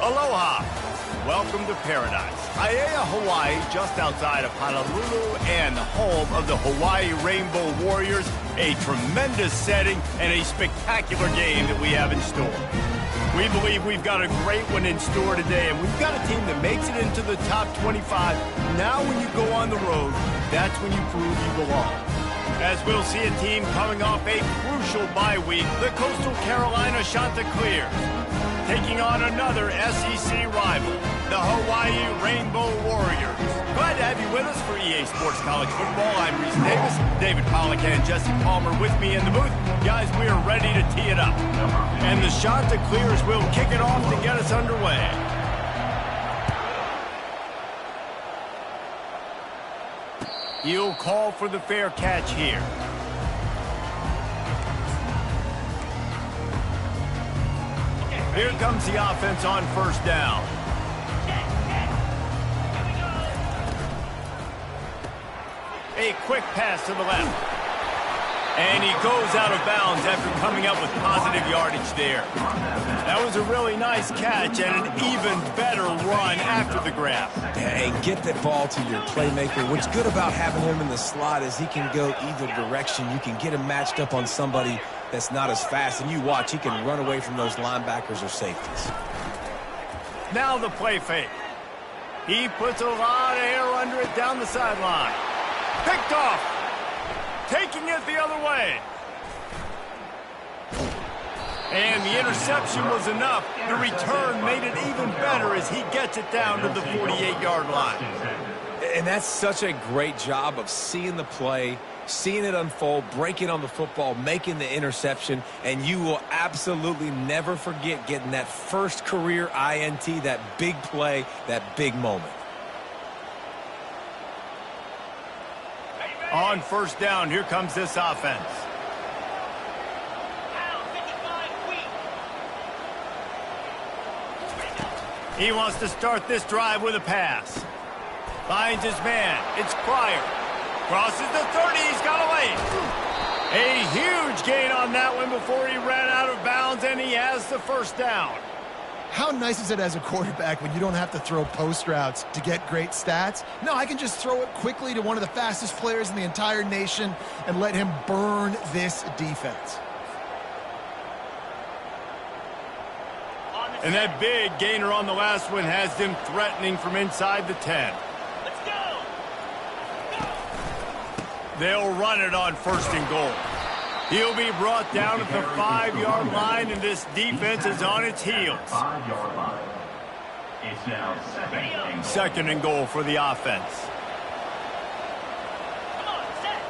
Aloha. Welcome to paradise. Aiea, Hawaii, just outside of Honolulu and the home of the Hawaii Rainbow Warriors. A tremendous setting and a spectacular game that we have in store. We believe we've got a great one in store today, and we've got a team that makes it into the top 25. Now when you go on the road, that's when you prove you belong. As we'll see a team coming off a crucial bye week, the Coastal Carolina Chanticleers, taking on another SEC rival, the Hawaii Rainbow Warriors. Glad to have you with us for EA Sports College Football. I'm Reese Davis, David Pollack and Jesse Palmer with me in the booth. Guys, we are ready to tee it up. And the Chanticleers will kick it off to get us underway. He'll call for the fair catch here. Here comes the offense on first down. A quick pass to the left. And he goes out of bounds after coming up with positive yardage there. That was a really nice catch and an even better run after the grab. And get that ball to your playmaker. What's good about having him in the slot is he can go either direction. You can get him matched up on somebody that's not as fast, and you watch, he can run away from those linebackers or safeties. Now the play fake. He puts a lot of air under it down the sideline. Picked off. Taking it the other way. And the interception was enough. The return made it even better as he gets it down to the 48-yard line. And that's such a great job of seeing the play, seeing it unfold, breaking on the football, making the interception, and you will absolutely never forget getting that first career INT, that big play, that big moment. On first down, here comes this offense. He wants to start this drive with a pass. Finds his man. It's Pryor. Crosses the 30. He's got away. A huge gain on that one before he ran out of bounds, and he has the first down. How nice is it as a quarterback when you don't have to throw post routes to get great stats? No, I can just throw it quickly to one of the fastest players in the entire nation and let him burn this defense. And that big gainer on the last one has them threatening from inside the 10. Let's go! They'll run it on first and goal. He'll be brought down at the 5-yard line, and this defense is on its heels. 5-yard line. It's now Second and goal for the offense. Come on, set.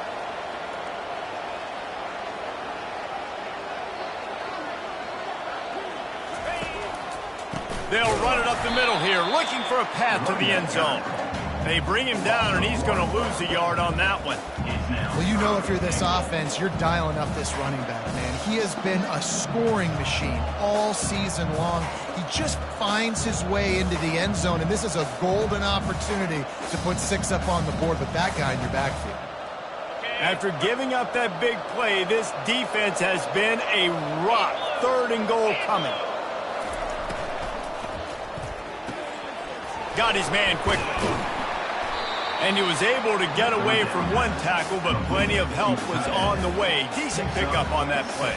They'll run it up the middle here, looking for a path to the end zone. They bring him down, and he's going to lose a yard on that one. Well, you know if you're this offense, you're dialing up this running back, man. He has been a scoring machine all season long. He just finds his way into the end zone, and this is a golden opportunity to put 6 up on the board with that guy in your backfield. After giving up that big play, this defense has been a rock. Third and goal coming. Got his man quickly. And he was able to get away from one tackle, but plenty of help was on the way. Decent pickup on that play.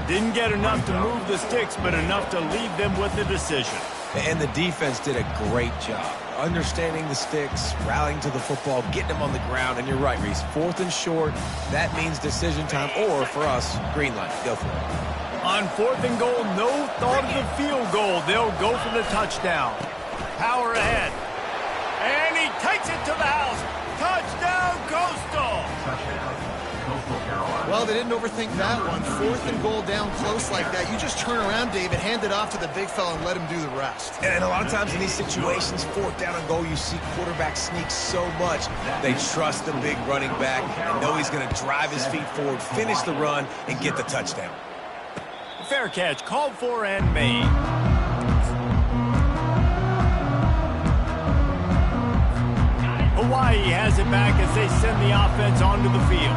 Didn't get enough to move the sticks, but enough to leave them with the decision. And the defense did a great job. Understanding the sticks, rallying to the football, getting them on the ground. And you're right, Reese. 4th and short, that means decision time. Or, for us, green light. Go for it. On 4th and goal, no thought of the field goal. They'll go for the touchdown. Power ahead. And he takes it to the house. Touchdown, Coastal. Well, they didn't overthink that one. 4th and goal down close like that. You just turn around, David, hand it off to the big fella and let him do the rest. And a lot of times in these situations, 4th down and goal, you see quarterbacks sneak so much. They trust the big running back and know he's going to drive his feet forward, finish the run, and get the touchdown. Fair catch called for and made. Hawaii has it back as they send the offense onto the field.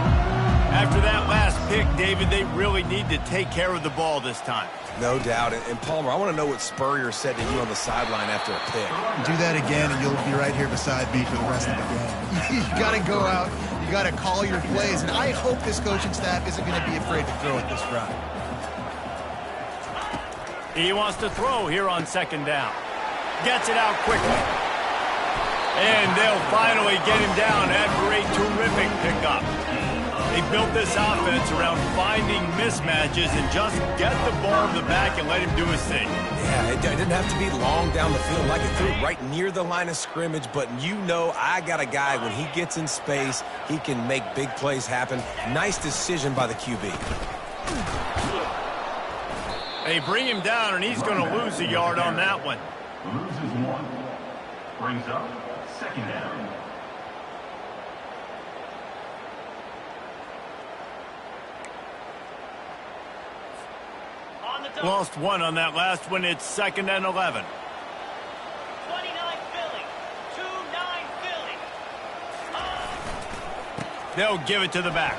After that last pick, David, they really need to take care of the ball this time. No doubt. And Palmer, I want to know what Spurrier said to you on the sideline after a pick. Do that again, and you'll be right here beside me for the rest of the game. You got to go out. You got to call your plays, and I hope this coaching staff isn't going to be afraid to throw it this drive. He wants to throw here on second down. Gets it out quickly. And they'll finally get him down after a terrific pickup. They built this offense around finding mismatches and just get the ball in the back and let him do his thing. Yeah, it didn't have to be long down the field. Like it threw it right near the line of scrimmage, but you know I got a guy, when he gets in space, he can make big plays happen. Nice decision by the QB. They bring him down, and he's going to lose a yard on that one. Loses 1. Brings up second down. Lost 1 on that last one. It's 2nd and 11. 29 Philly. 2-9 Philly. They'll give it to the back.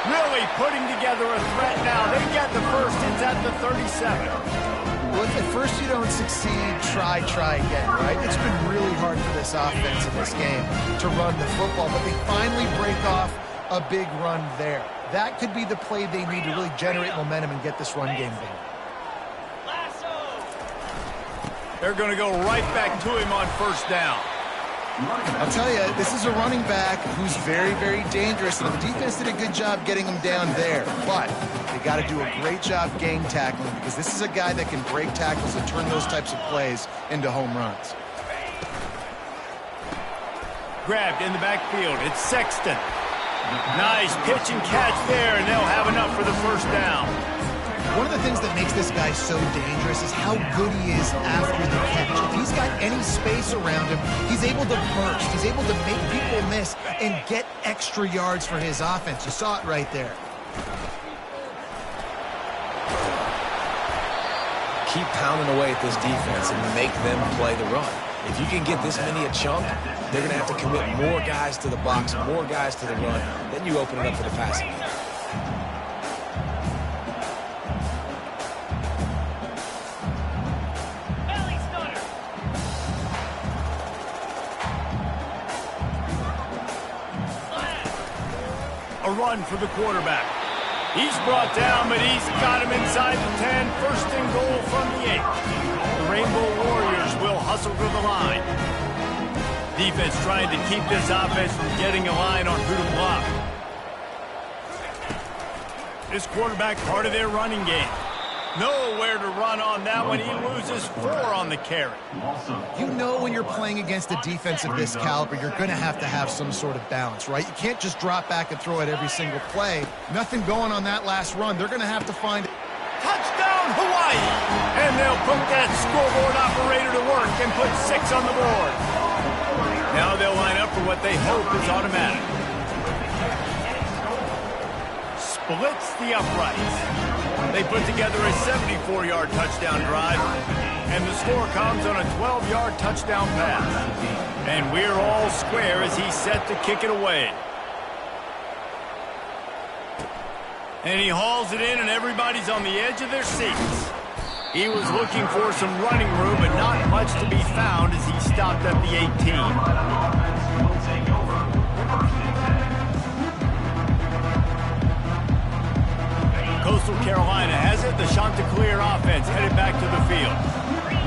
Really putting together a threat now. They get the first. It's at the 37. Well, if at first you don't succeed, try again, right? It's been really hard for this offense in this game to run the football, but they finally break off a big run there. That could be the play they need to really generate momentum and get this run game going. They're going to go right back to him on first down. I'll tell you, this is a running back who's very, very dangerous, and the defense did a good job getting him down there. But they got to do a great job game tackling, because this is a guy that can break tackles and turn those types of plays into home runs. Grabbed in the backfield. It's Sexton. Nice pitch and catch there, and they'll have enough for the first down. One of the things that makes this guy so dangerous is how good he is after the catch. If he's got any space around him, he's able to burst. He's able to make people miss and get extra yards for his offense. You saw it right there. Keep pounding away at this defense and make them play the run. If you can get this many a chunk, they're going to have to commit more guys to the box, more guys to the run. Then you open it up for the passing game. A run for the quarterback. He's brought down, but he's got him inside the 10. First and goal from the 8. The Rainbow Warriors will hustle to the line. Defense trying to keep this offense from getting a line on who to block. This quarterback, part of their running game. Nowhere to run on that one. He loses 4 on the carry. You know when you're playing against a defense of this caliber, you're going to have some sort of balance, right? You can't just drop back and throw it every single play. Nothing going on that last run. They're going to have to find it. Touchdown, Hawaii! And they'll put that scoreboard operator to work and put 6 on the board. Now they'll line up for what they hope is automatic. Splits the uprights. They put together a 74-yard touchdown drive, and the score comes on a 12-yard touchdown pass. And we're all square as he's set to kick it away. And he hauls it in, and everybody's on the edge of their seats. He was looking for some running room, but not much to be found as he stopped at the 18. Coastal Carolina has it. The Chanticleer offense headed back to the field.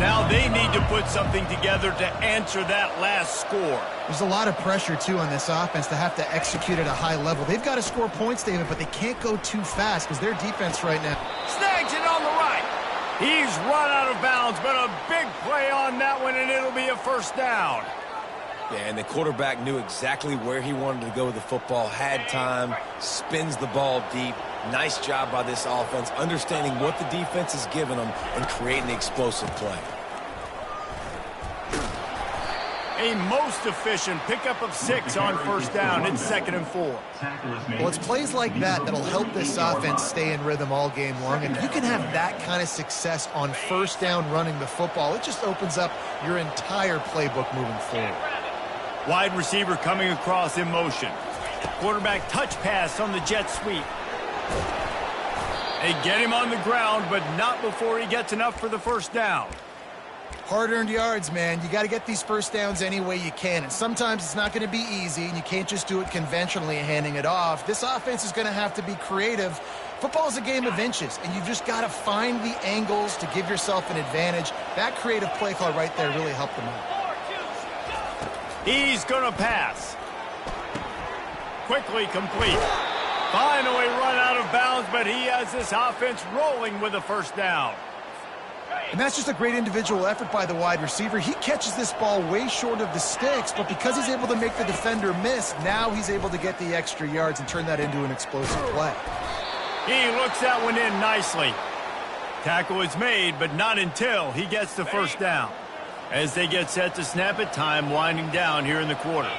Now they need to put something together to answer that last score. There's a lot of pressure, too, on this offense to have to execute at a high level. They've got to score points, David, but they can't go too fast because their defense right now. Snags it on the right. He's run out of bounds, but a big play on that one, and it'll be a first down. Yeah, and the quarterback knew exactly where he wanted to go with the football, had time, spins the ball deep. Nice job by this offense, understanding what the defense is giving them and creating the explosive play. A most efficient pickup of 6 on first down. It's 2nd and 4. Well, it's plays like that that'll help this offense stay in rhythm all game long. And if you can have that kind of success on first down running the football, it just opens up your entire playbook moving forward. Wide receiver coming across in motion. Quarterback touch pass on the jet sweep. They get him on the ground, but not before he gets enough for the first down. Hard-earned yards, man. You got to get these first downs any way you can, and sometimes it's not going to be easy, and you can't just do it conventionally and handing it off. This offense is going to have to be creative. Football is a game of inches, and you've just got to find the angles to give yourself an advantage. That creative play call right there really helped them out. He's going to pass. Quickly complete. Finally run out of bounds, but he has this offense rolling with a first down. And that's just a great individual effort by the wide receiver. He catches this ball way short of the sticks, but because he's able to make the defender miss, now he's able to get the extra yards and turn that into an explosive play. He looks that one in nicely. Tackle is made, but not until he gets the first down. As they get set to snap it, time winding down here in the quarter.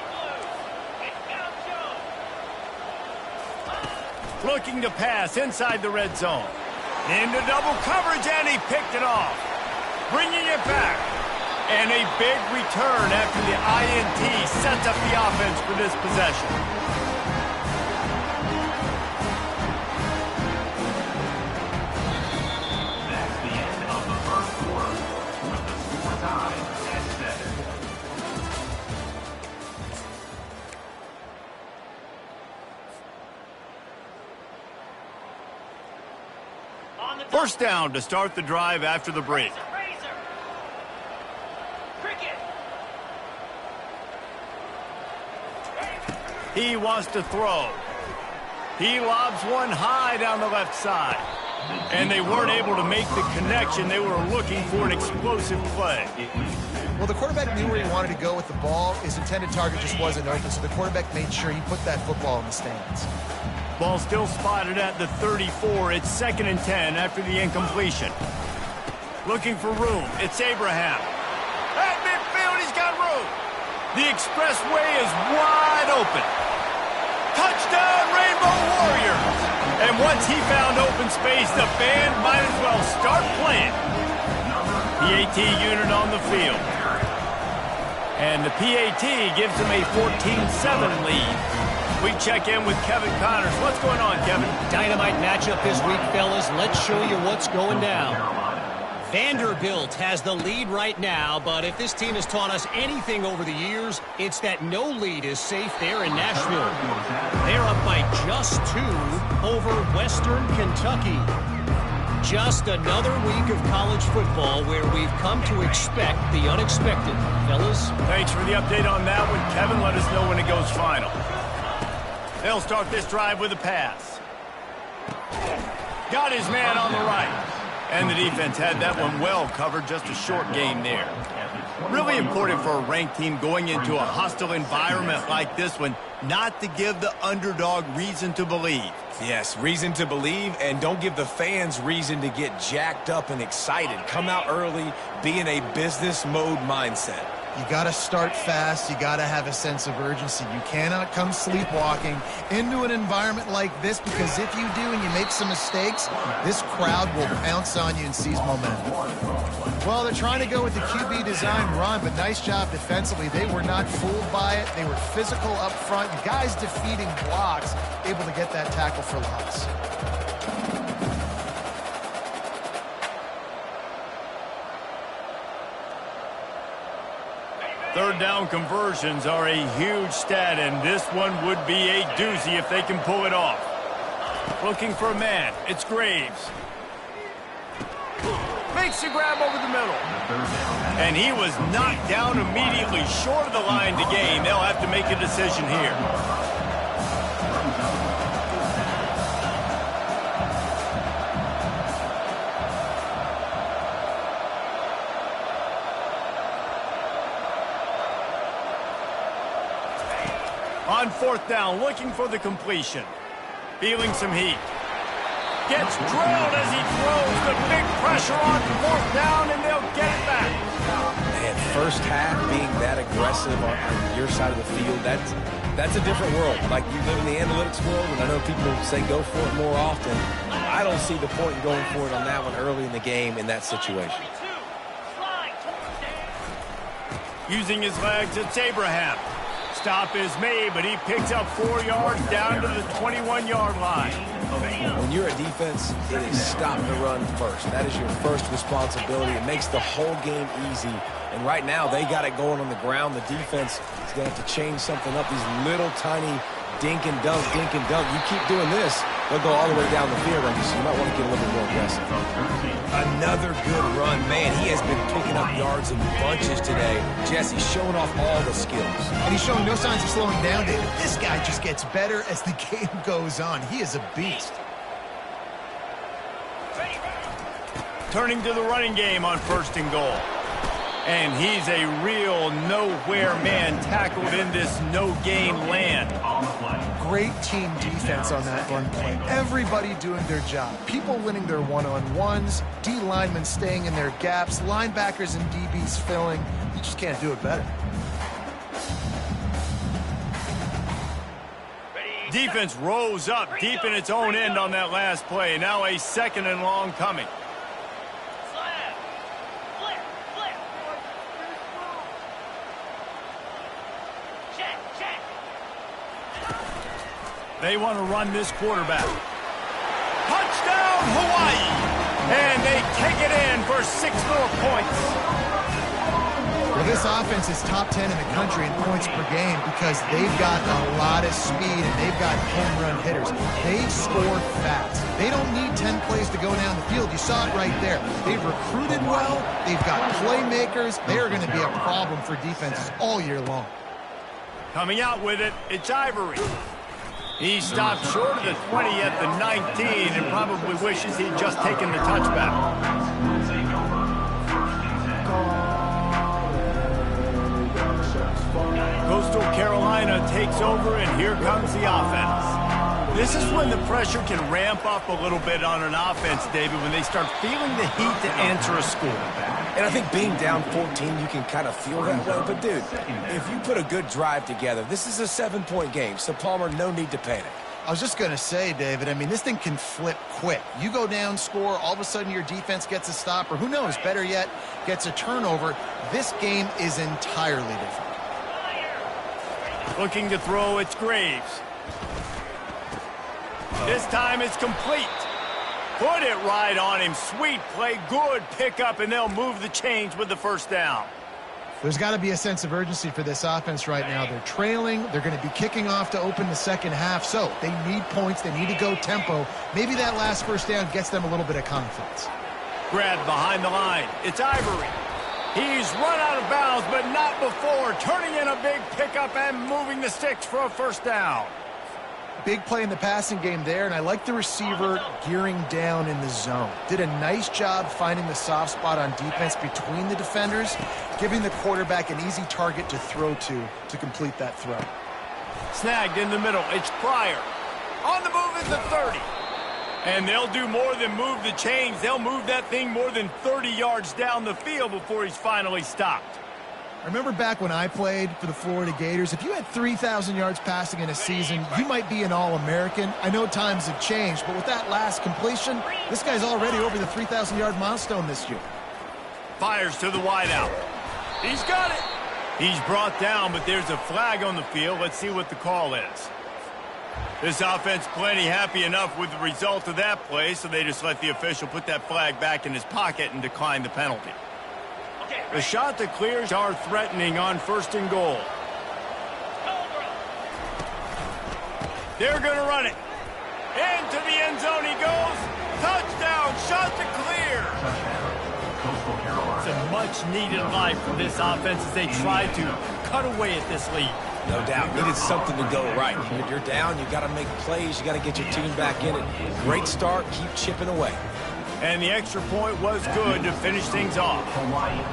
Looking to pass inside the red zone. Into double coverage, and he picked it off. Bringing it back. And a big return after the INT sets up the offense for this possession. That's the end of the first quarter, with the score tied at 7. First down to start the drive after the break. He wants to throw. He lobs one high down the left side. And they weren't able to make the connection. They were looking for an explosive play. Well, the quarterback knew where he wanted to go with the ball. His intended target just wasn't open, so the quarterback made sure he put that football in the stands. Ball still spotted at the 34. It's 2nd and 10 after the incompletion. Looking for room. It's Abraham. At midfield, he's got room. The expressway is wide open. Touchdown, Rainbow Warriors. And once he found open space, the band might as well start playing. PAT unit on the field. And the PAT gives him a 14-7 lead. We check in with Kevin Connors. What's going on, Kevin? Dynamite matchup this week, fellas. Let's show you what's going down. Vanderbilt has the lead right now, but if this team has taught us anything over the years, it's that no lead is safe there in Nashville. They're up by just 2 over Western Kentucky. Just another week of college football where we've come to expect the unexpected. Fellas? Thanks for the update on that one, Kevin. Let us know when it goes final. They'll start this drive with a pass. Got his man on the right. And the defense had that one well covered. Just a short game there. Really important for a ranked team going into a hostile environment like this one, not to give the underdog reason to believe. Yes, reason to believe, and don't give the fans reason to get jacked up and excited. Come out early, be in a business mode mindset. You got to start fast. You got to have a sense of urgency. You cannot come sleepwalking into an environment like this, because if you do and you make some mistakes, this crowd will pounce on you and seize momentum. Well, they're trying to go with the QB design run, but nice job defensively. They were not fooled by it. They were physical up front. Guys defeating blocks, able to get that tackle for loss. Third down conversions are a huge stat, and this one would be a doozy if they can pull it off. Looking for a man. It's Graves. Makes the grab over the middle. And he was knocked down immediately short of the line to gain. They'll have to make a decision here. On 4th down, looking for the completion. Feeling some heat. Gets drilled as he throws. The big pressure on 4th down, and they'll get it back. Man, first half being that aggressive on your side of the field, that's a different world. Like, you live in the analytics world, and I know people say go for it more often. I don't see the point in going for it on that one early in the game in that situation. Using his legs, it's Abraham. stop is made, but he picks up 4 yards down to the 21-yard line. When you're a defense, it is stop the run first. That is your first responsibility. It makes the whole game easy. And right now, they got it going on the ground. The defense is going to have to change something up. These little tiny dink and dunk, dink and dunk. You keep doing this, they'll go all the way down the field on you, so you might want to get a little bit more aggressive. Another good run. Man, he has been picking up yards in bunches today. Jesse showing off all the skills. And he's showing no signs of slowing down, David. This guy just gets better as the game goes on. He is a beast. Turning to the running game on 1st and goal. And he's a real nowhere man tackled in this no-gain land. Great team defense on that run play. Everybody doing their job. People winning their one-on-ones, D linemen staying in their gaps, linebackers and DBs filling. You just can't do it better. Defense rose up deep in its own end on that last play. Now a 2nd and long coming. They want to run this quarterback. Touchdown, Hawaii! And they take it in for 6 more points. Well, this offense is top 10 in the country in points per game because they've got a lot of speed and they've got home run hitters. They score fast. They don't need 10 plays to go down the field. You saw it right there. They've recruited well. They've got playmakers. They are going to be a problem for defenses all year long. Coming out with it, it's Ivory. He stopped short of the 20 at the 19 and probably wishes he'd just taken the touchback. Coastal Carolina takes over, and here comes the offense. This is when the pressure can ramp up a little bit on an offense, David, when they start feeling the heat to answer a score. And I think being down 14, you can kind of feel that way. But, dude, if you put a good drive together, this is a 7-point game. So, Palmer, no need to panic. I was just going to say, David, I mean, this thing can flip quick. You go down, score, all of a sudden your defense gets a stop, or who knows, better yet, gets a turnover. This game is entirely different. Looking to throw, it's Graves. This time it's complete. Put it right on him. Sweet play, good pickup, and they'll move the chains with the 1st down. There's got to be a sense of urgency for this offense right now. They're trailing. They're going to be kicking off to open the 2nd half, so they need points. They need to go tempo. Maybe that last 1st down gets them a little bit of confidence. Grabbed behind the line. It's Ivory. He's run out of bounds, but not before. Turning in a big pickup and moving the sticks for a 1st down. Big play in the passing game there, and I like the receiver gearing down in the zone. Did a nice job finding the soft spot on defense between the defenders, giving the quarterback an easy target to throw to complete that throw. Snagged in the middle. It's Pryor. On the move is the 30. And they'll do more than move the chains. They'll move that thing more than 30 yards down the field before he's finally stopped. I remember back when I played for the Florida Gators, if you had 3,000 yards passing in a season, you might be an All-American. I know times have changed, but with that last completion, this guy's already over the 3,000-yard milestone this year. Fires to the wideout. He's got it. He's brought down, but there's a flag on the field. Let's see what the call is. This offense plenty happy enough with the result of that play, so they just let the official put that flag back in his pocket and decline the penalty. The shot that clears are threatening on 1st and goal. They're going to run it. Into the end zone he goes. Touchdown, shot to clear. It's a much-needed life for this offense as they try to cut away at this lead. No doubt. Needed something to go right. If you're down, you got to make plays. You got to get your team back in it. Great start. Keep chipping away. And the extra point was good to finish things off.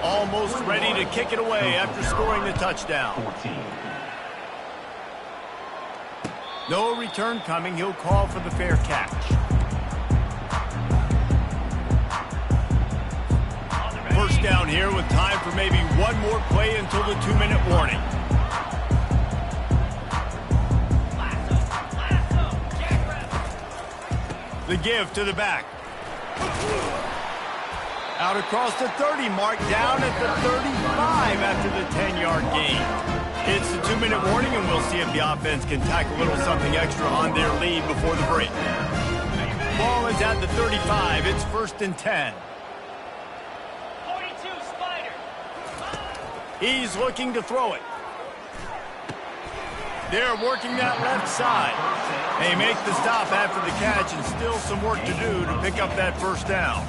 Almost ready to kick it away after scoring the touchdown. No return coming. He'll call for the fair catch. First down here with time for maybe one more play until the 2-minute warning. The give to the back. Out across the 30 mark, down at the 35 after the 10-yard gain. It's the 2-minute warning, and we'll see if the offense can tack a little something extra on their lead before the break. Ball is at the 35. It's 1st and 10. 42 Spider. He's looking to throw it. They're working that left side. They make the stop after the catch, and still some work to do to pick up that first down.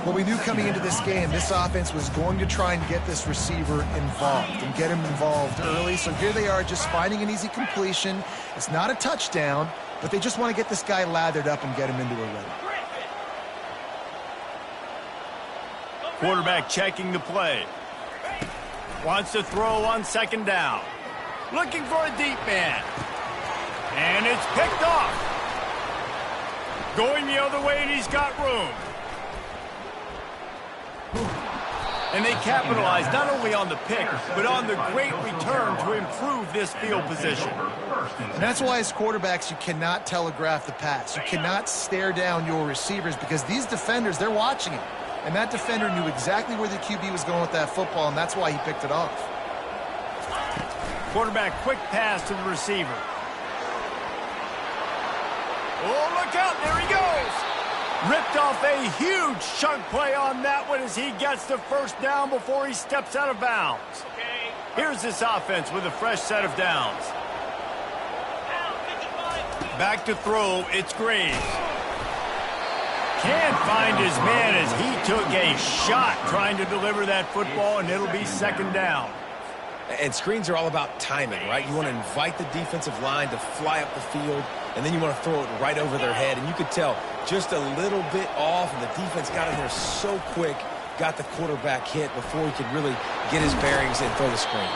Well, we knew coming into this game, this offense was going to try and get this receiver involved and get him involved early. So here they are just finding an easy completion. It's not a touchdown, but they just want to get this guy lathered up and get him into a rhythm. Quarterback checking the play. Wants to throw on 2nd down. Looking for a deep man. And it's picked off. Going the other way, and he's got room. And they capitalize not only on the pick, but on the great return to improve this field position. And that's why as quarterbacks, you cannot telegraph the pass. You cannot stare down your receivers because these defenders, they're watching it. And that defender knew exactly where the QB was going with that football, and that's why he picked it off. Quarterback quick pass to the receiver. Oh, look out, there he goes. Ripped off a huge chunk play on that one as he gets the first down before he steps out of bounds. Here's this offense with a fresh set of downs. Back to throw, it's Graves. Can't find his man as he took a shot trying to deliver that football, and it'll be 2nd down. And screens are all about timing, right? You want to invite the defensive line to fly up the field, and then you want to throw it right over their head. And you could tell just a little bit off, and the defense got in there so quick, got the quarterback hit before he could really get his bearings and throw the screen.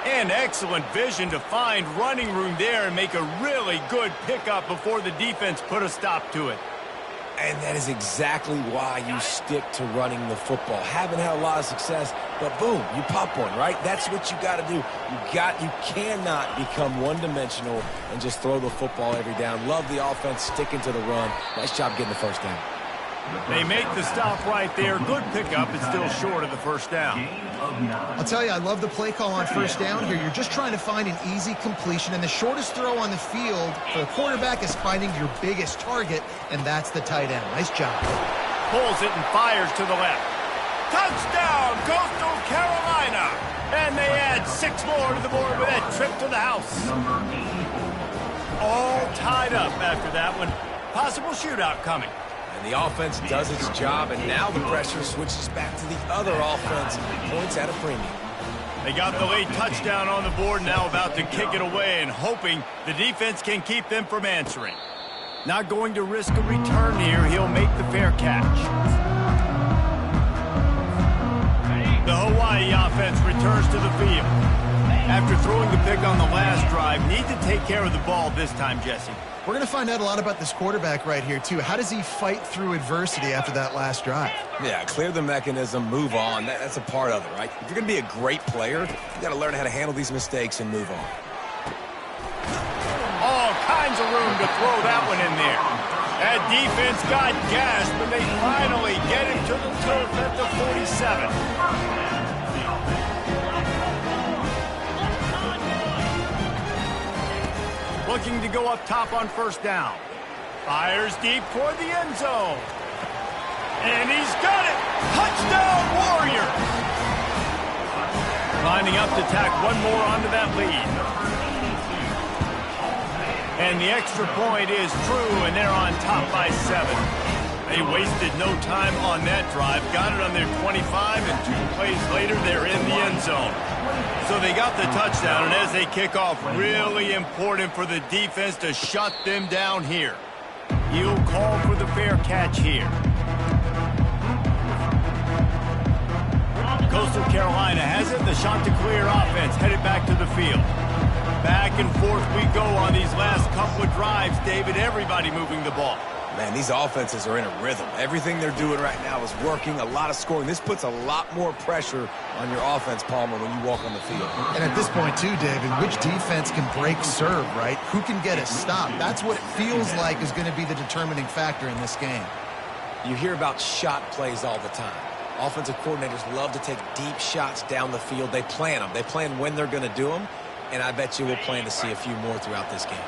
And excellent vision to find running room there and make a really good pickup before the defense put a stop to it. And that is exactly why you stick to running the football. Haven't had a lot of success, but boom, you pop one, right? That's what you got to do. You cannot become one-dimensional and just throw the football every down. Love the offense sticking to the run. Nice job getting the first down. They make the stop right there. Good pickup. It's still short of the first down. I'll tell you, I love the play call on 1st down here. You're just trying to find an easy completion, and the shortest throw on the field for the quarterback is finding your biggest target, and that's the tight end. Nice job. Pulls it and fires to the left. Touchdown, Coastal Carolina! And they add 6 more to the board with that trip to the house. All tied up after that one. Possible shootout coming. And the offense does its job, and now the pressure switches back to the other offense. Points at a premium. They got the late touchdown on the board, now about to kick it away and hoping the defense can keep them from answering. Not going to risk a return here. He'll make the fair catch. The Hawaii offense returns to the field. After throwing the pick on the last drive, need to take care of the ball this time, Jesse. We're going to find out a lot about this quarterback right here, too. How does he fight through adversity after that last drive? Yeah, clear the mechanism, move on. That's a part of it, right? If you're going to be a great player, you got to learn how to handle these mistakes and move on. All kinds of room to throw that one in there. That defense got gassed, but they finally get him to the turf at the 47. Looking to go up top on 1st down. Fires deep toward the end zone. And he's got it! Touchdown, Warriors! Lining up to tack one more onto that lead. And the extra point is true, and they're on top by 7. They wasted no time on that drive. Got it on their 25, and 2 plays later, they're in the end zone. So they got the touchdown, and as they kick off, really important for the defense to shut them down here. He'll call for the fair catch here. Coastal Carolina has it. The Chanticleer offense headed back to the field. Back and forth we go on these last couple of drives, David. Everybody moving the ball. Man, these offenses are in a rhythm. Everything they're doing right now is working, a lot of scoring. This puts a lot more pressure on your offense, Palmer, when you walk on the field. And at this point, too, David, which defense can break serve, right? Who can get a stop? That's what it feels like is going to be the determining factor in this game. You hear about shot plays all the time. Offensive coordinators love to take deep shots down the field. They plan them. They plan when they're going to do them, and I bet you we'll plan to see a few more throughout this game.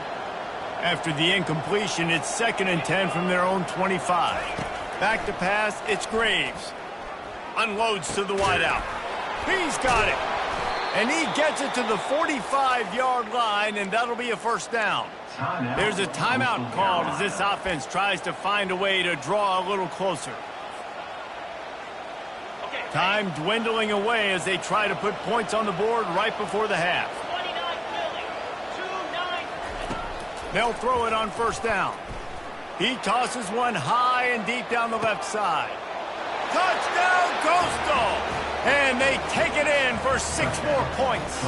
After the incompletion, it's 2nd and 10 from their own 25. Back to pass, it's Graves. Unloads to the wideout. He's got it. And he gets it to the 45-yard line, and that'll be a first down. There's a timeout called as this offense tries to find a way to draw a little closer. Time dwindling away as they try to put points on the board right before the half. 29 They'll throw it on first down. He tosses one high and deep down the left side. Touchdown, Coastal! And they take it in for 6 more points.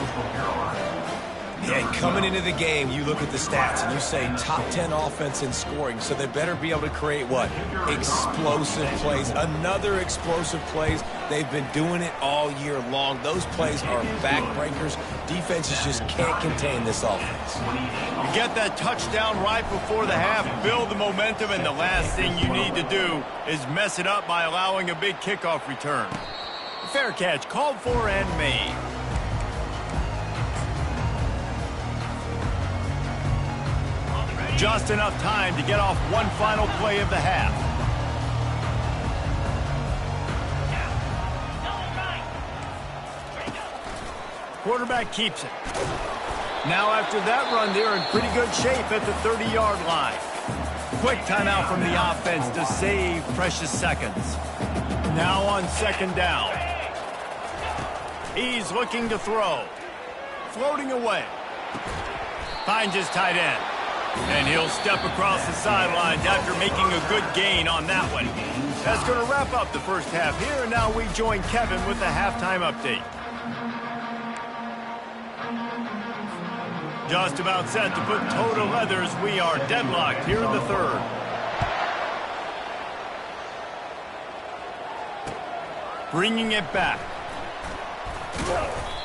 Yeah, and coming into the game, you look at the stats and you say top 10 offense in scoring, so they better be able to create what? Explosive plays. Another explosive plays. They've been doing it all year long. Those plays are backbreakers. Defenses just can't contain this offense. You get that touchdown right before the half, build the momentum, and the last thing you need to do is mess it up by allowing a big kickoff return. Fair catch, called for and made. Just enough time to get off one final play of the half. Quarterback keeps it. Now after that run, they're in pretty good shape at the 30-yard line. Quick timeout from the offense to save precious seconds. Now on 2nd down. He's looking to throw. Floating away. Finds his tight end. And he'll step across the sidelines after making a good gain on that one. That's going to wrap up the first half here, and now we join Kevin with the halftime update. Just about set to put toe to leathers. We are deadlocked here in the 3rd. Bringing it back.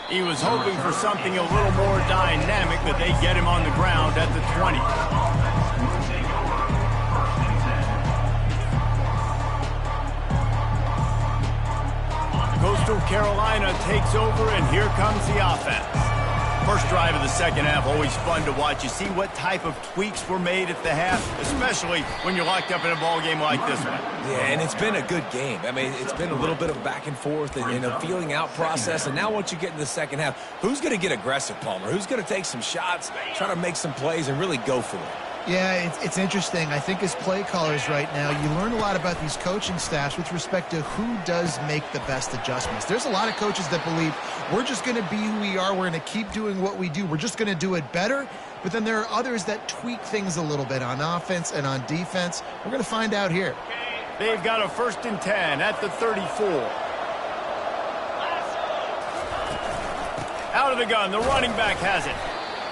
He was hoping for something a little more dynamic, but they get him on the ground at the 20. Coastal Carolina takes over, and here comes the offense. First drive of the second half, always fun to watch. You see what type of tweaks were made at the half, especially when you're locked up in a ball game like this one. Yeah, and it's been a good game. I mean, it's been a little bit of back and forth and a feeling out process. And now once you get in the second half, who's going to get aggressive, Palmer? Who's going to take some shots, try to make some plays, and really go for it? Yeah, it's interesting. I think as play callers right now, you learn a lot about these coaching staffs with respect to who does make the best adjustments. There's a lot of coaches that believe we're just going to be who we are. We're going to keep doing what we do. We're just going to do it better. But then there are others that tweak things a little bit on offense and on defense. We're going to find out here. They've got a 1st and 10 at the 34. Out of the gun, the running back has it.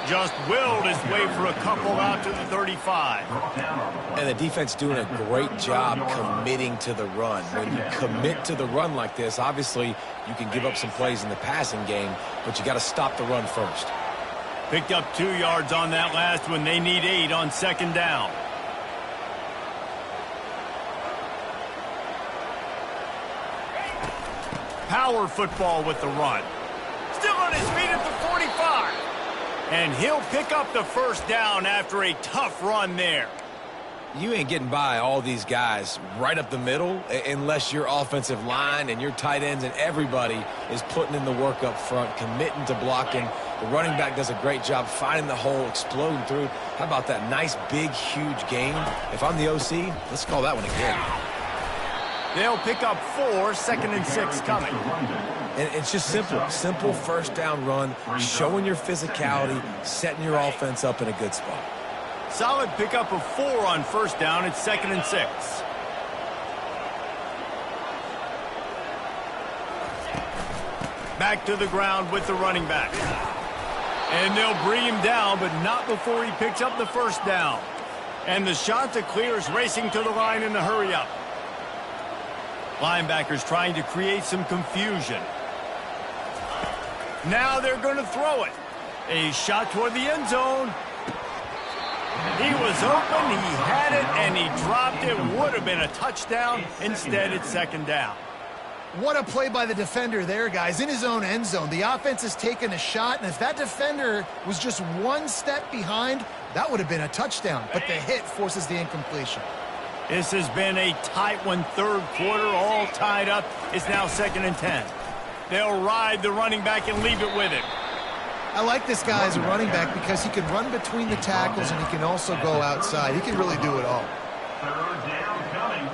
Just willed his way for a couple out to the 35. And the defense doing a great job committing to the run. When you commit to the run like this, obviously you can give up some plays in the passing game, but you got to stop the run first. Picked up 2 yards on that last one. They need 8 on 2nd down. Power football with the run. Still on his feet at the 45. And he'll pick up the first down after a tough run there. You ain't getting by all these guys right up the middle unless your offensive line and your tight ends and everybody is putting in the work up front, committing to blocking. The running back does a great job finding the hole, exploding through. How about that nice, big, huge gain? If I'm the OC, let's call that one again. They'll pick up 4, 2nd and 6 coming. And it's just simple first down run, showing your physicality, setting your offense up in a good spot. Solid pickup of 4 on first down. It's 2nd and 6. Back to the ground with the running back. And they'll bring him down, but not before he picks up the first down. And the shot to clear is racing to the line in the hurry-up. Linebackers trying to create some confusion. Now they're going to throw it. A shot toward the end zone. He was open, he had it, and he dropped it. Would have been a touchdown. Instead, it's 2nd down. What a play by the defender there, guys. In his own end zone, the offense has taken a shot, and if that defender was just one step behind, that would have been a touchdown. But the hit forces the incompletion. This has been a tight one, third quarter, all tied up. It's now 2nd and 10. They'll ride the running back and leave it with him. I like this guy as a running back because he can run between the tackles and he can also go outside. He can really do it all. Third down coming.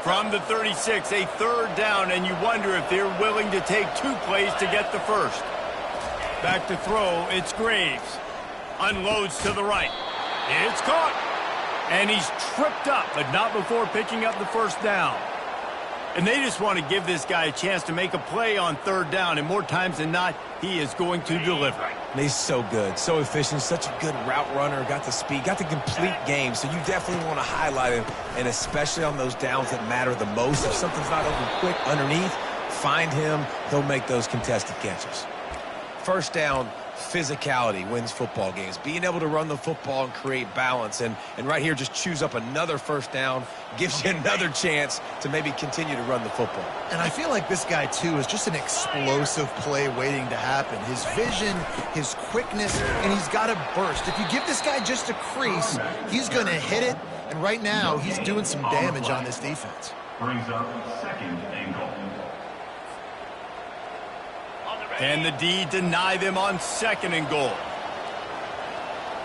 From the 36, a 3rd down, and you wonder if they're willing to take 2 plays to get the first. Back to throw, it's Graves. Unloads to the right. It's caught. And he's tripped up, but not before picking up the first down. And they just want to give this guy a chance to make a play on 3rd down, and more times than not, he is going to deliver. He's so good, so efficient, such a good route runner, got the speed, got the complete game, so you definitely want to highlight him, and especially on those downs that matter the most. If something's not open quick underneath, find him, he'll make those contested catches. First down, physicality wins football games. Being able to run the football and create balance, and right here, just choose up another first down, gives you another chance to maybe continue to run the football. And I feel like this guy, too, is just an explosive play waiting to happen. His vision, his quickness, and he's got a burst. If you give this guy just a crease, he's going to hit it, and right now, he's doing some damage on this defense. Brings up 2nd and goal. And the D deny them on 2nd and goal.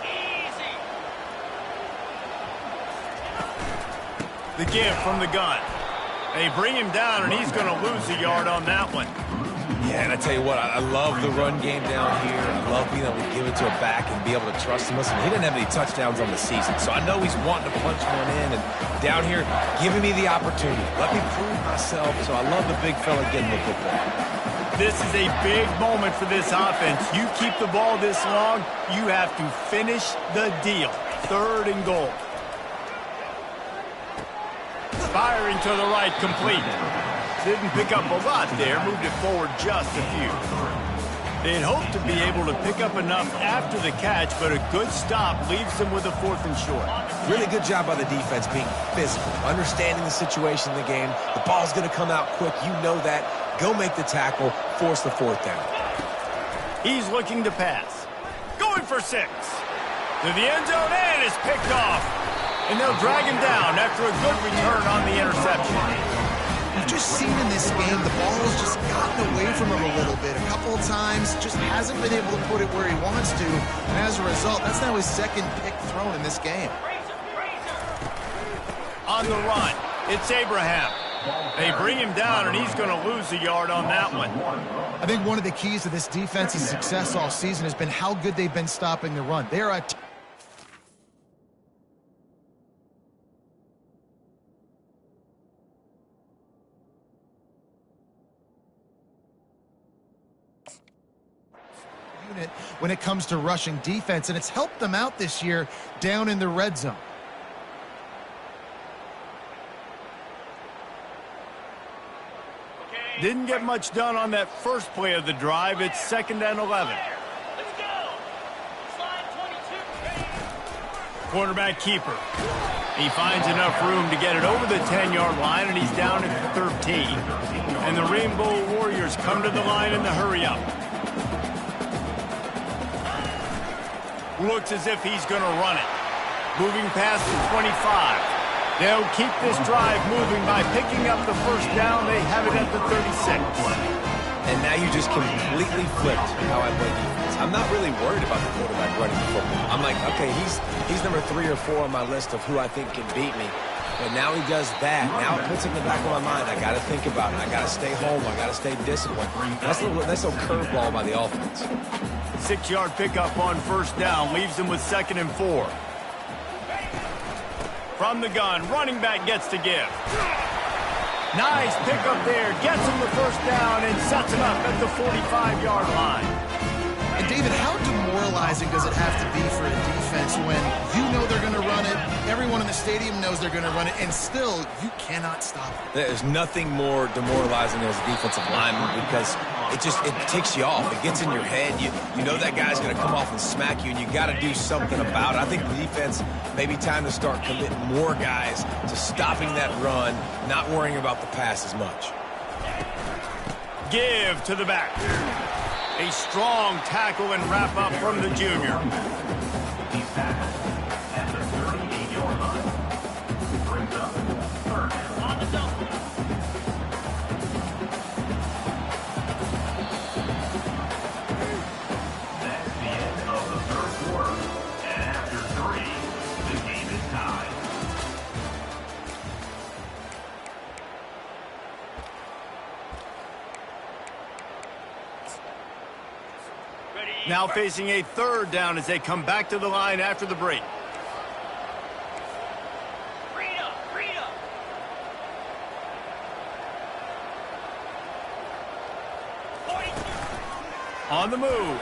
Easy. The give from the gun. They bring him down, and he's going to lose a yard on that one. Yeah, and I tell you what, I love the run game down here. I love being able to give it to a back and be able to trust him. Listen, he didn't have any touchdowns on the season, so I know he's wanting to punch one in. And down here, giving me the opportunity. Let me prove myself, so I love the big fella getting the football. This is a big moment for this offense. You keep the ball this long, you have to finish the deal. 3rd and goal. Firing to the right, complete. Didn't pick up a lot there, moved it forward just a few. They'd hoped to be able to pick up enough after the catch, but a good stop leaves them with a 4th and short. Really good job by the defense being physical, understanding the situation in the game. The ball's going to come out quick. You know that. Go make the tackle, force the 4th down. He's looking to pass. Going for 6. To the end zone, and it's picked off. And they'll drag him down after a good return on the interception. We've just seen in this game, the ball has just gotten away from him a little bit. A couple of times, just hasn't been able to put it where he wants to. And as a result, that's now his 2nd pick thrown in this game. On the run, it's Abraham. They bring him down, and he's going to lose a yard on that one. I think one of the keys to this defense's success all season has been how good they've been stopping the run. They are a unit when it comes to rushing defense, and it's helped them out this year down in the red zone. Didn't get much done on that first play of the drive. It's 2nd and 11. Let's go. Slide 22. Quarterback keeper. He finds enough room to get it over the 10-yard line, and he's down at 13. And the Rainbow Warriors come to the line in the hurry-up. Looks as if he's going to run it. Moving past the 25. They'll keep this drive moving by picking up the first down. They have it at the 36. And now you just completely flipped how I play defense. I'm not really worried about the quarterback running the football. I'm like, okay, he's number 3 or 4 on my list of who I think can beat me. But now he does that. Now it puts it in the back of my mind. I got to think about it. I got to stay home. I got to stay disciplined. That's a curveball by the offense. 6-yard pickup on first down leaves them with 2nd and 4. From the gun, running back gets to give. Nice pickup there. Gets him the first down and sets him up at the 45-yard line. And David, how demoralizing does it have to be for a defense when you know they're going to run it, Everyone in the stadium knows they're going to run it, and still, you cannot stop it. There's nothing more demoralizing as a defensive lineman because it ticks you off. It gets in your head. You know that guy's going to come off and smack you, and you got to do something about it. I think the defense maybe time to start committing more guys to stopping that run, not worrying about the pass as much. Give to the back. A strong tackle and wrap up from the junior. He's back at the 38-yard line. Brings up third down. On the double. That's the end of the third quarter. And after 3, the game is tied. Ready. Now facing a third down as they come back to the line after the break. Read up. Read up. On the move.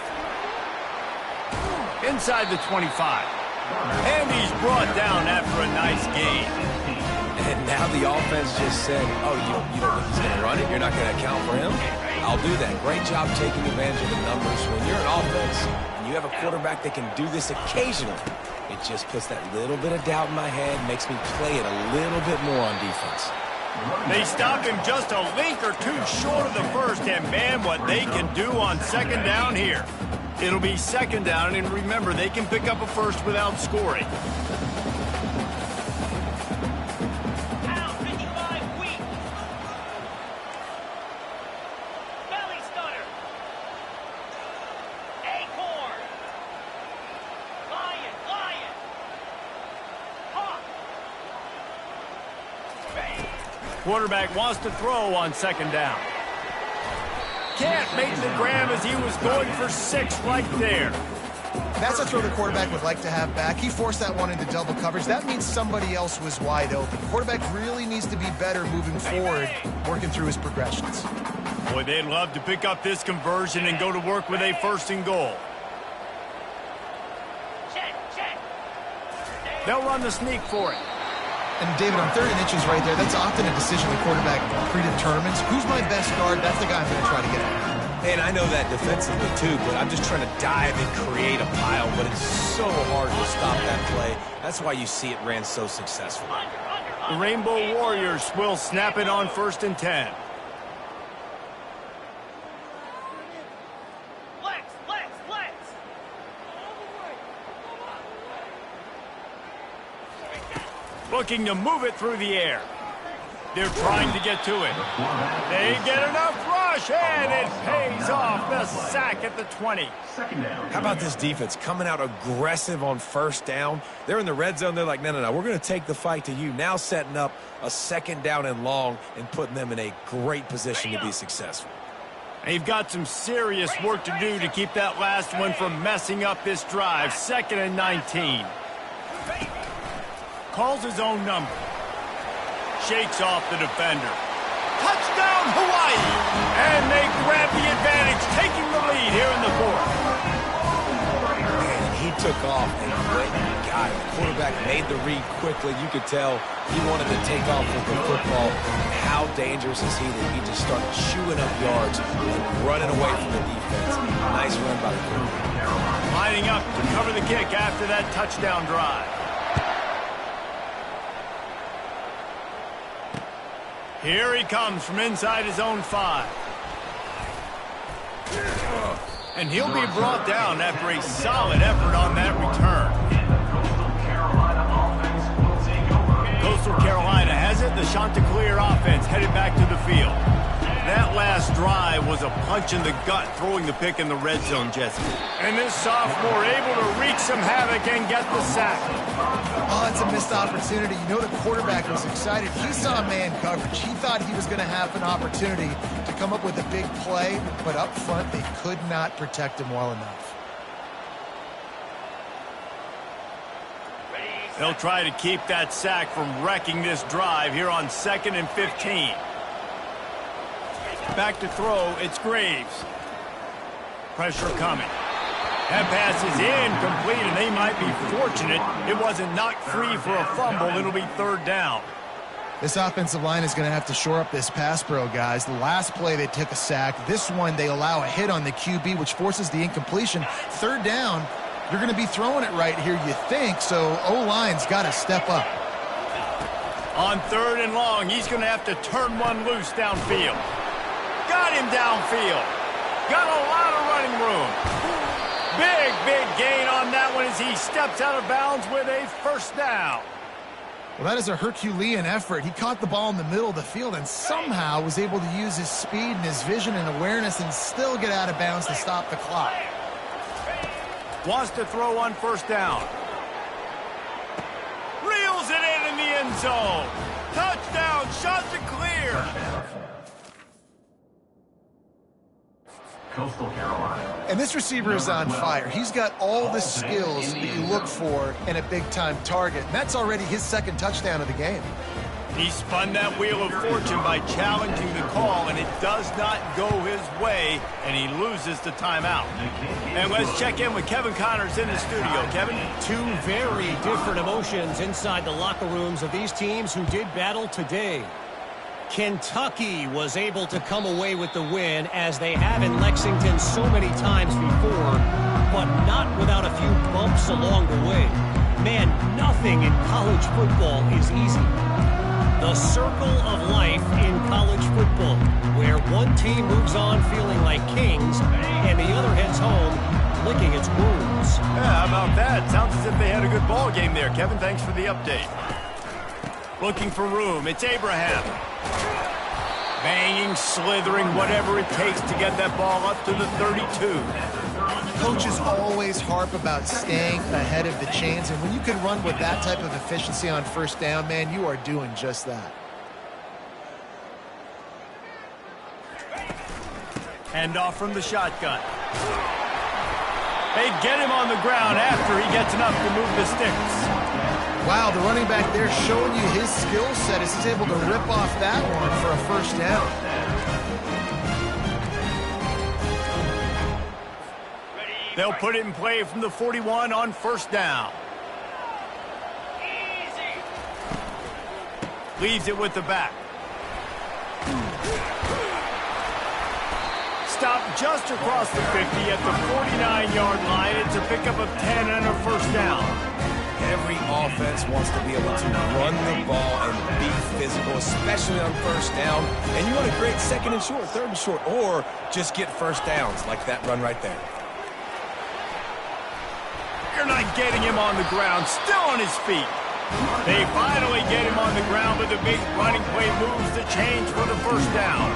Inside the 25. And he's brought down after a nice gain. And now the offense just said, oh, you don't think he's going to run it? You're not going to account for him? I'll do that. Great job taking advantage of the numbers. When you're an offense and you have a quarterback that can do this occasionally, it just puts that little bit of doubt in my head, makes me play it a little bit more on defense. They stopped him just a link or two short of the first, and man, what they can do on second down here. It'll be second down, and remember, they can pick up a first without scoring. Pound 55 weak. Belly stunner. Acorn. Lion. Hawk. Quarterback wants to throw on second down. Can't make the grab as he was going for 6 right there. That's a throw the quarterback would like to have back. He forced that one into double coverage. That means somebody else was wide open. Quarterback really needs to be better moving forward, working through his progressions. Boy, they'd love to pick up this conversion and go to work with a first and goal. Check. They'll run the sneak for it. And David, on 3rd and inches right there, that's often a decision the quarterback predetermines. Who's my best guard? That's the guy I'm going to try to get at. And I know that defensively too, but I'm just trying to dive and create a pile, but it's so hard to stop that play. That's why you see it ran so successful. The Rainbow Warriors will snap it on 1st and 10. Flex. Looking to move it through the air. They're trying to get to it. They get enough rush, and it pays off. The sack at the 20. Second down. How about this defense coming out aggressive on first down? They're in the red zone. They're like, no, we're going to take the fight to you. Now setting up a second down and long and putting them in a great position to be successful. They've got some serious work to do to keep that last one from messing up this drive. 2nd and 19. Calls his own number. Shakes off the defender. Touchdown, Hawaii! And they grab the advantage, taking the lead here in the 4th. And he took off and went and got it. The quarterback made the read quickly. You could tell he wanted to take off with the football. How dangerous is he that he just started chewing up yards and running away from the defense. Nice run by the quarterback. Lining up to cover the kick after that touchdown drive. Here he comes from inside his own 5. And he'll be brought down after a solid effort on that return. Coastal Carolina has it. The Chanticleer offense headed back to the field. That last drive was a punch in the gut, throwing the pick in the red zone, Jesse. And this sophomore able to wreak some havoc and get the sack. Oh, it's a missed opportunity. You know the quarterback was excited. He saw man coverage. He thought he was going to have an opportunity to come up with a big play, but up front they could not protect him well enough. They'll try to keep that sack from wrecking this drive here on 2nd and 15. Back to throw, it's Graves. Pressure coming. That pass is incomplete, and they might be fortunate it wasn't knocked free for a fumble. It'll be third down. This offensive line is going to have to shore up this pass pro, guys. The last play they took a sack. This one they allow a hit on the QB, which forces the incompletion. Third down, you're going to be throwing it right here, you think, so O-line's got to step up. On third and long, he's going to have to turn one loose downfield. Got him downfield. Got a lot of running room. Big gain on that one as he steps out of bounds with a first down. Well, that is a Herculean effort. He caught the ball in the middle of the field and somehow was able to use his speed and his vision and awareness and still get out of bounds to stop the clock. Wants to throw on first down. Reels it in the end zone. Touchdown, shots are clear. Coastal Carolina. And this receiver is on fire. He's got all the skills that you look for in a big-time target. And that's already his second touchdown of the game. He spun that wheel of fortune by challenging the call, and it does not go his way, and he loses the timeout. And let's check in with Kevin Connors in the studio. Kevin? Two very different emotions inside the locker rooms of these teams who did battle today. Kentucky was able to come away with the win, as they have in Lexington so many times before, but not without a few bumps along the way. Man, nothing in college football is easy. The circle of life in college football, where one team moves on feeling like kings, and the other heads home licking its wounds. Yeah, how about that? Sounds as if they had a good ball game there. Kevin, thanks for the update. Looking for room. It's Abraham. Banging, slithering, whatever it takes to get that ball up to the 32. Coaches always harp about staying ahead of the chains, and when you can run with that type of efficiency on first down, man, you are doing just that. Hand off from the shotgun. They get him on the ground after he gets enough to move the sticks. Wow, the running back there showing you his skill set as he's able to rip off that one for a first down. They'll put it in play from the 41 on first down. Leaves it with the back. Stop just across the 50 at the 49-yard line. It's a pickup of 10 and a first down. Every offense wants to be able to run the ball and be physical, especially on first down. And you want to create second and short, third and short, or just get first downs like that run right there. You're not getting him on the ground, still on his feet. They finally get him on the ground, but the big running play moves the change for the first down.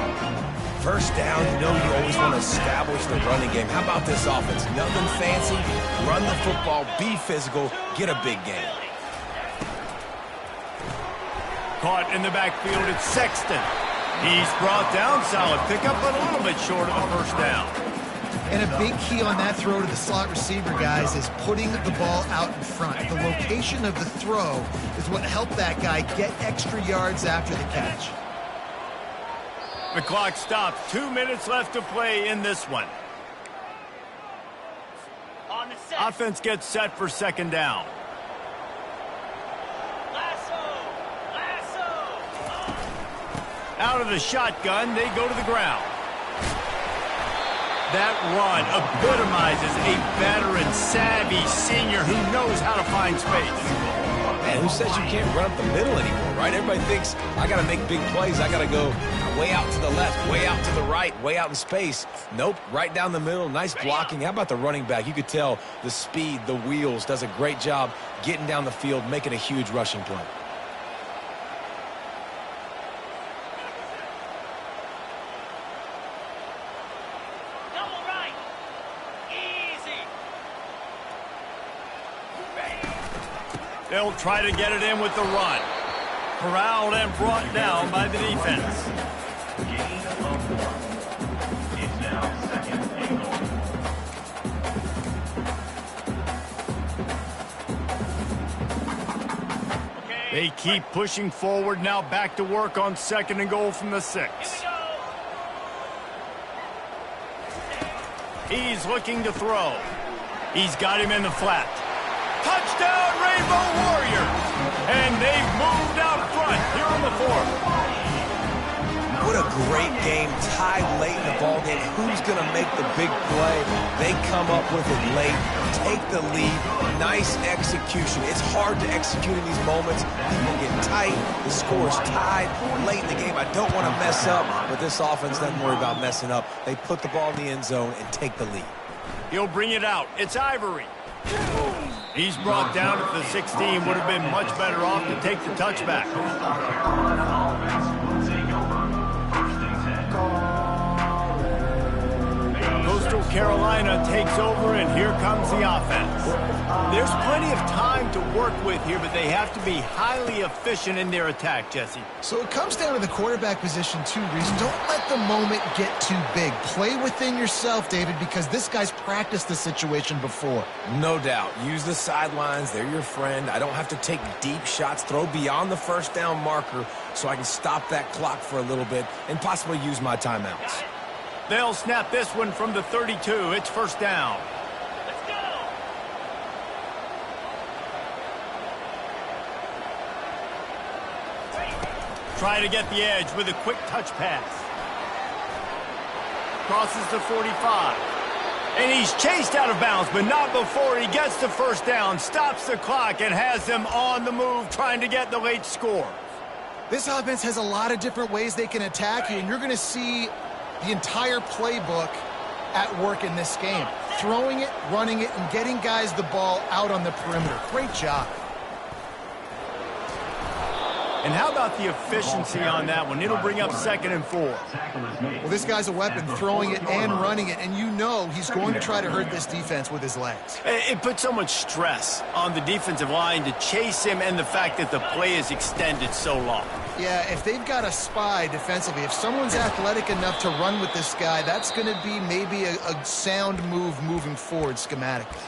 First down, you know you always want to establish the running game. How about this offense? Nothing fancy. Run the football, be physical, get a big gain. Caught in the backfield, it's Sexton. He's brought down, solid pickup, but a little bit short of the first down. And a big key on that throw to the slot receiver, guys, is putting the ball out in front. The location of the throw is what helped that guy get extra yards after the catch. The clock stops. 2 minutes left to play in this one. On the set. Offense gets set for second down. Lasso. Out of the shotgun, they go to the ground. That run epitomizes a veteran, savvy senior who knows how to find space. Man, who says you can't run up the middle anymore, right? Everybody thinks, I got to make big plays. I got to go way out to the left, way out to the right, way out in space. Nope, right down the middle, nice blocking. How about the running back? You could tell the speed, the wheels, does a great job getting down the field, making a huge rushing play. Double right. Easy. They'll try to get it in with the run. Corralled and brought down by the defense. Gain of 1. It's now second and goal. They keep pushing forward, now back to work on second and goal from the 6. He's looking to throw. He's got him in the flat. Touchdown, Rainbow Warriors! And they've moved out front here in the fourth. What a great game, tied late in the ballgame. Who's going to make the big play? They come up with it late, take the lead. Nice execution. It's hard to execute in these moments. People get tight. The score is tied late in the game. I don't want to mess up, but this offense doesn't worry about messing up. They put the ball in the end zone and take the lead. He'll bring it out. It's Ivory. He's brought down at the 16. Would have been much better off to take the touchback. Coastal Carolina takes over, and here comes the offense. There's plenty of time to work with here, but they have to be highly efficient in their attack, Jesse. So it comes down to the quarterback position too, Reese. Don't let the moment get too big. Play within yourself, David, because this guy's practiced the situation before. No doubt. Use the sidelines. They're your friend. I don't have to take deep shots. Throw beyond the first down marker so I can stop that clock for a little bit and possibly use my timeouts. They'll snap this one from the 32. It's first down. Let's go. Try to get the edge with a quick touch pass. Crosses the 45. And he's chased out of bounds, but not before he gets the first down, stops the clock, and has them on the move trying to get the late score. This offense has a lot of different ways they can attack you, and you're going to see the entire playbook at work in this game. Throwing it, running it, and getting guys the ball out on the perimeter. Great job. And how about the efficiency on that one? It'll bring up 2nd and 4. Well, this guy's a weapon, throwing it and running it, and you know he's going to try to hurt this defense with his legs. It puts so much stress on the defensive line to chase him, and the fact that the play is extended so long. Yeah, if they've got a spy defensively, if someone's athletic enough to run with this guy, that's going to be maybe a sound move moving forward schematically.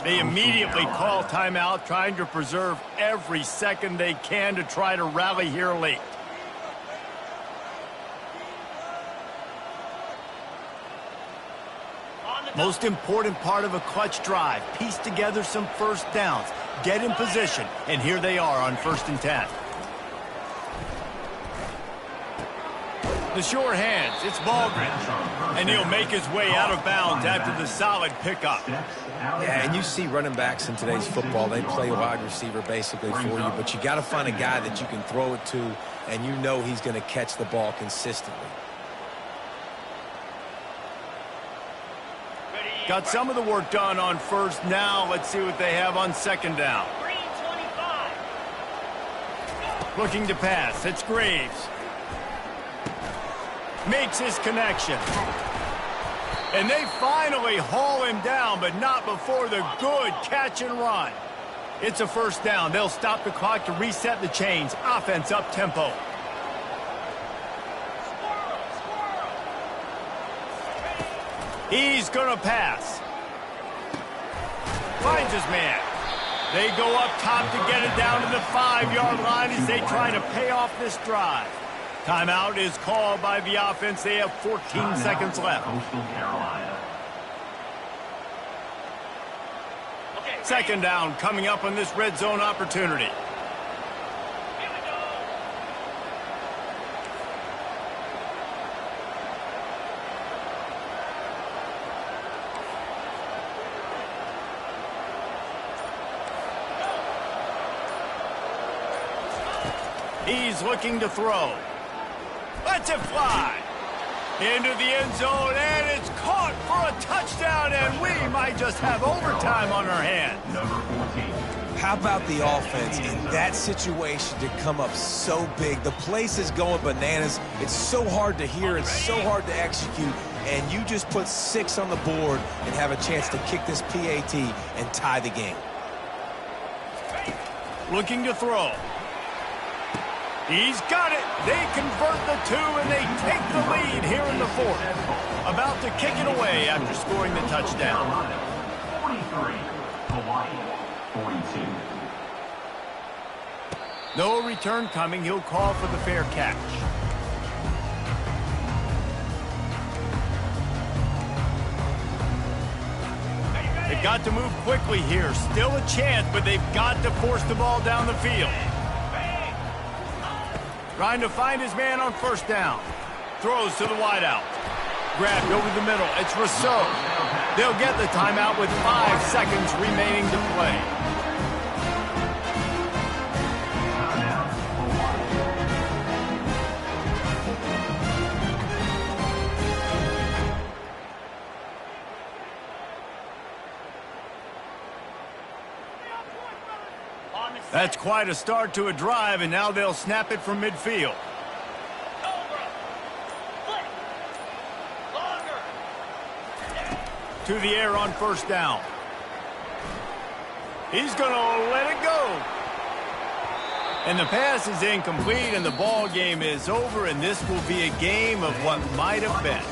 They immediately call timeout, trying to preserve every second they can to try to rally here late. Most important part of a clutch drive, piece together some first downs, get in position, and here they are on 1st and 10. The sure hands, it's Baldwin, and he'll make his way out of bounds after the solid pickup. Yeah, and you see running backs in today's football, they play wide receiver basically for you, but you got to find a guy that you can throw it to, and you know he's going to catch the ball consistently. Got some of the work done on first. Now let's see what they have on 2nd down. Green 25. Looking to pass, it's Graves. Makes his connection. And they finally haul him down, but not before the good catch and run. It's a first down. They'll stop the clock to reset the chains. Offense up tempo. He's going to pass. Finds his man. They go up top to get it down to the 5-yard line as they try to pay off this drive. Timeout is called by the offense. They have 14 seconds left. Coastal Carolina. 2nd down coming up on this red zone opportunity. Here we go. He's looking to throw. Lets it fly. Into the end zone, and it's caught for a touchdown, and we might just have overtime on our hands. Number 14. How about the offense in that situation to come up so big? The place is going bananas. It's so hard to hear. It's so hard to execute. And you just put 6 on the board and have a chance to kick this PAT and tie the game. Looking to throw. He's got it. They convert the 2, and they take the lead here in the 4th. About to kick it away after scoring the touchdown. 43. Hawaii. 42. No return coming. He'll call for the fair catch. They've got to move quickly here. Still a chance, but they've got to force the ball down the field. Trying to find his man on first down. Throws to the wideout. Grabbed over the middle. It's Rousseau. They'll get the timeout with 5 seconds remaining to play. That's quite a start to a drive, and now they'll snap it from midfield. To the air on first down. He's going to let it go. And the pass is incomplete, and the ball game is over, and this will be a game of what might have been.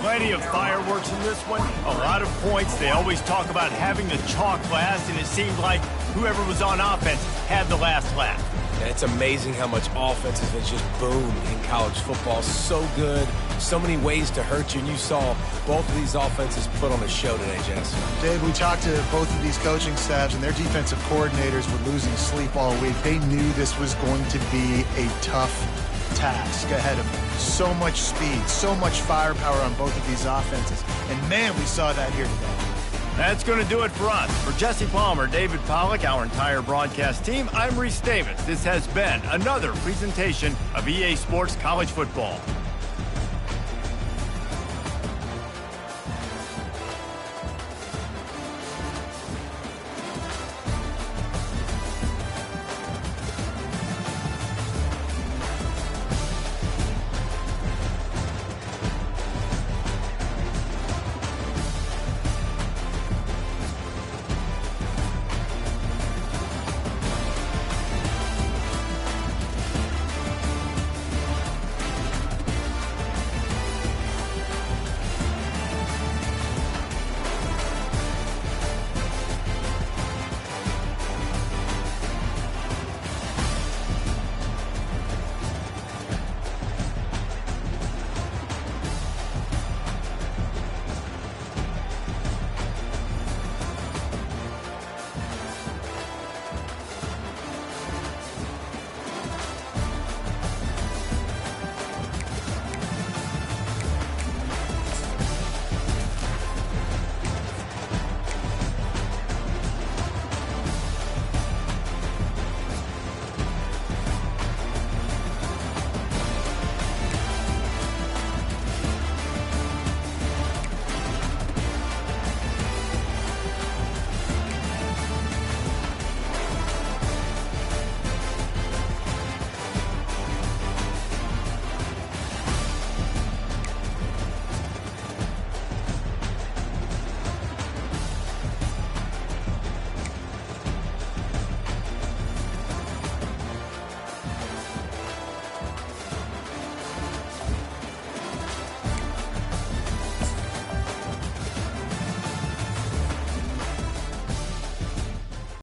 Plenty of fireworks in this one. A lot of points. They always talk about having the chalk last, and it seemed like whoever was on offense had the last laugh. And it's amazing how much offense has just boomed in college football. So good. So many ways to hurt you, and you saw both of these offenses put on a show today, Jess. Dave, we talked to both of these coaching staffs, and their defensive coordinators were losing sleep all week. They knew this was going to be a tough task ahead of them. So much speed, so much firepower on both of these offenses. And, man, we saw that here today. That's going to do it for us. For Jesse Palmer, David Pollack, our entire broadcast team, I'm Reese Davis. This has been another presentation of EA Sports College Football.